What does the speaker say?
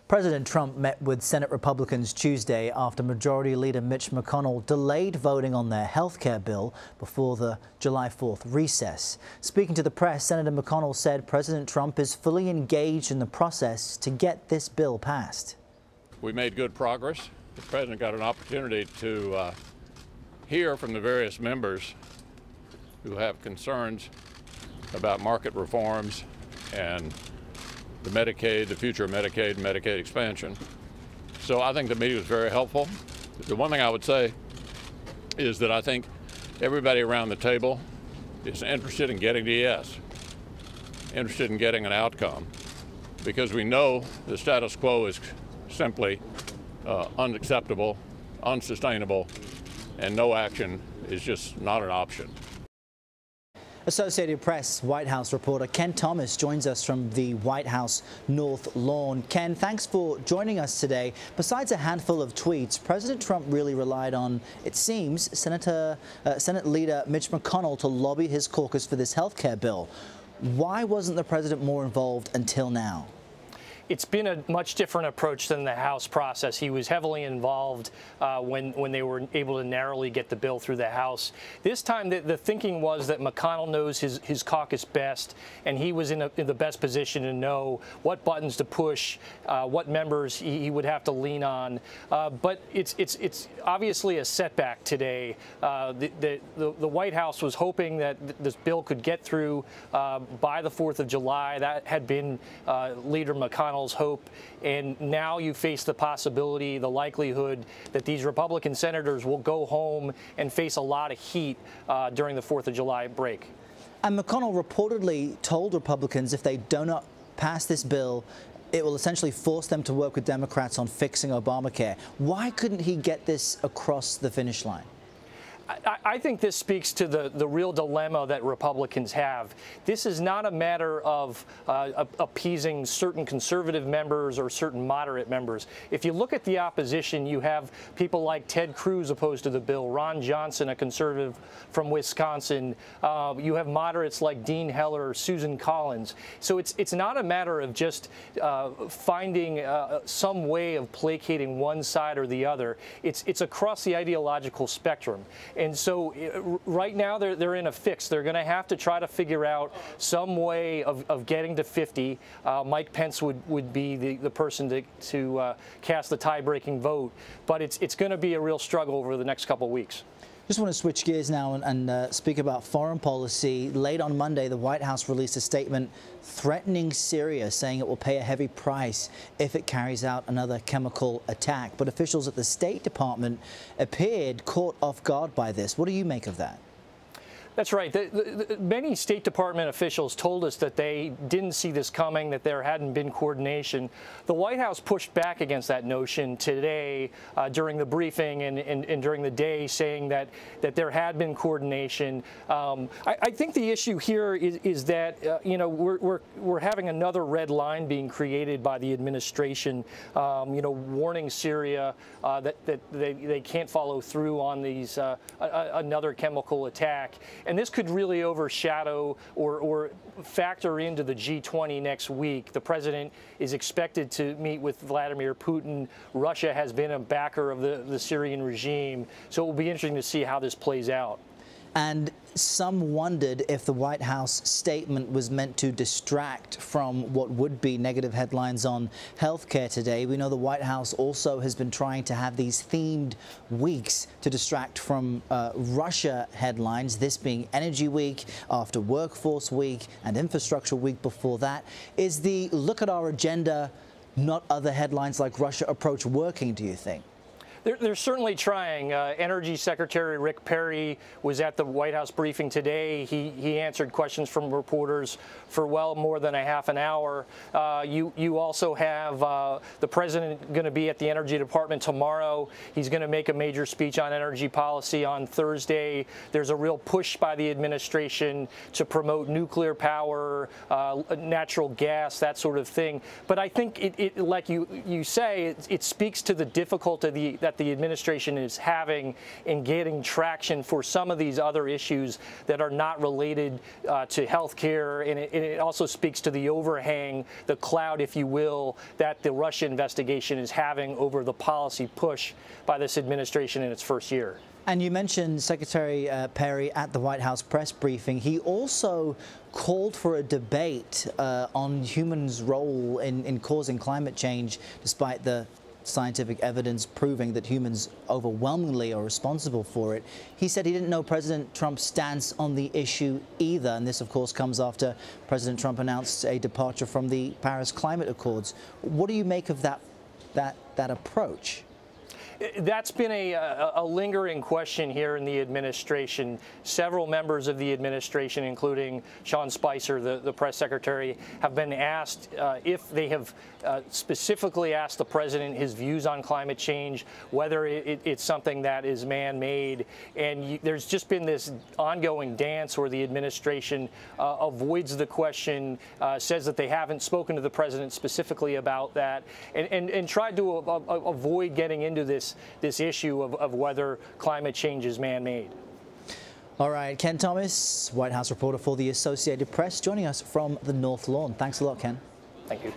President Trump met with Senate Republicans Tuesday after Majority Leader Mitch McConnell delayed voting on their health care bill before the July 4th recess. Speaking to the press, Senator McConnell said President Trump is fully engaged in the process to get this bill passed. We made good progress. The President got an opportunity to hear from the various members who have concerns about market reforms and the Medicaid, the future of Medicaid and Medicaid expansion. So I think the meeting was very helpful. The one thing I would say is that I think everybody around the table is interested in getting to yes, interested in getting an outcome, because we know the status quo is simply unacceptable, unsustainable, and no action is just not an option. Associated Press White House reporter Ken Thomas joins us from the White House North Lawn. Ken, thanks for joining us today. Besides a handful of tweets, President Trump really relied on, it seems, Senate Leader Mitch McConnell to lobby his caucus for this health care bill. Why wasn't the president more involved until now? It's been a much different approach than the House process. He was heavily involved when they were able to narrowly get the bill through the House. This time, the thinking was that McConnell knows his caucus best, and he was in the best position to know what buttons to push, what members he would have to lean on. But it's obviously a setback today. The White House was hoping that this bill could get through by the 4th of July. That had been Leader McConnell's hope, and now you face the possibility, the likelihood that these Republican senators will go home and face a lot of heat during the 4th of July break. And McConnell reportedly told Republicans if they do not pass this bill, it will essentially force them to work with Democrats on fixing Obamacare. Why couldn't he get this across the finish line? I think this speaks to the real dilemma that Republicans have. This is not a matter of appeasing certain conservative members or certain moderate members. If you look at the opposition, you have people like Ted Cruz opposed to the bill, Ron Johnson, a conservative from Wisconsin. You have moderates like Dean Heller, Susan Collins. So it's not a matter of just finding some way of placating one side or the other. It's across the ideological spectrum. And so right now they're in a fix. They're going to have to try to figure out some way of getting to 50. Mike Pence would be the person to cast the tie-breaking vote. But it's going to be a real struggle over the next couple of weeks. Just want to switch gears now and speak about foreign policy. Late on Monday, the White House released a statement threatening Syria, saying it will pay a heavy price if it carries out another chemical attack. But officials at the State Department appeared caught off guard by this. What do you make of that? That's right. Many State Department officials told us that they didn't see this coming, that there hadn't been coordination. The White House pushed back against that notion today during the briefing and during the day, saying that there had been coordination. I think the issue here is that we're having another red line being created by the administration, warning Syria that they can't follow through on these another chemical attack. And this could really overshadow or factor into the G20 next week. The president is expected to meet with Vladimir Putin. Russia has been a backer of the Syrian regime. So it will be interesting to see how this plays out. And some wondered if the White House statement was meant to distract from what would be negative headlines on healthcare today. We know the White House also has been trying to have these themed weeks to distract from Russia headlines, this being Energy Week, after Workforce Week, and Infrastructure Week before that. Is the look at our agenda, not other headlines like Russia approach, working, do you think? They're certainly trying. Energy Secretary Rick Perry was at the White House briefing today. He answered questions from reporters for well more than a half an hour. You also have the president going to be at the Energy Department tomorrow. He's going to make a major speech on energy policy on Thursday. There's a real push by the administration to promote nuclear power, natural gas, that sort of thing. But I think like you say, it speaks to the difficulty that the administration is having in getting traction for some of these other issues that are not related to health care. And it also speaks to the overhang, the cloud, if you will, that the Russia investigation is having over the policy push by this administration in its first year. And you mentioned Secretary Perry at the White House press briefing. He also called for a debate on humans' role in causing climate change, despite the scientific evidence proving that humans overwhelmingly are responsible for it. He said he didn't know President Trump's stance on the issue either. And this, of course, comes after President Trump announced a departure from the Paris Climate Accords. What do you make of that approach? That's been a lingering question here in the administration. Several members of the administration, including Sean Spicer, the press secretary, have been asked if they have specifically asked the president his views on climate change, whether it's something that is man-made. And there's just been this ongoing dance where the administration avoids the question, says that they haven't spoken to the president specifically about that, and tried to avoid getting into this issue of whether climate change is man-made. All right, Ken Thomas, White House reporter for the Associated Press, joining us from the North Lawn. Thanks a lot, Ken. Thank you.